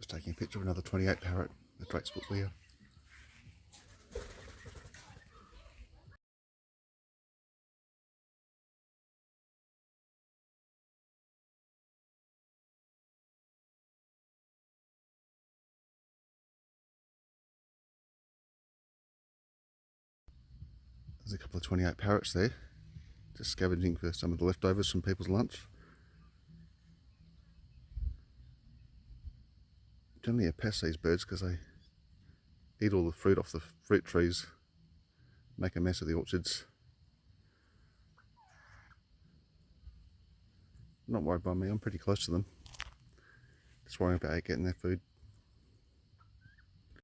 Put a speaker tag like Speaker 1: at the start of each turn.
Speaker 1: Just taking a picture of another 28 parrot, the Drake's Bookweir. There's a couple of 28 parrots there, just scavenging for some of the leftovers from people's lunch. Generally a pest, these birds, because they eat all the fruit off the fruit trees, make a mess of the orchards. Not worried by me, I'm pretty close to them. Just worrying about getting their food.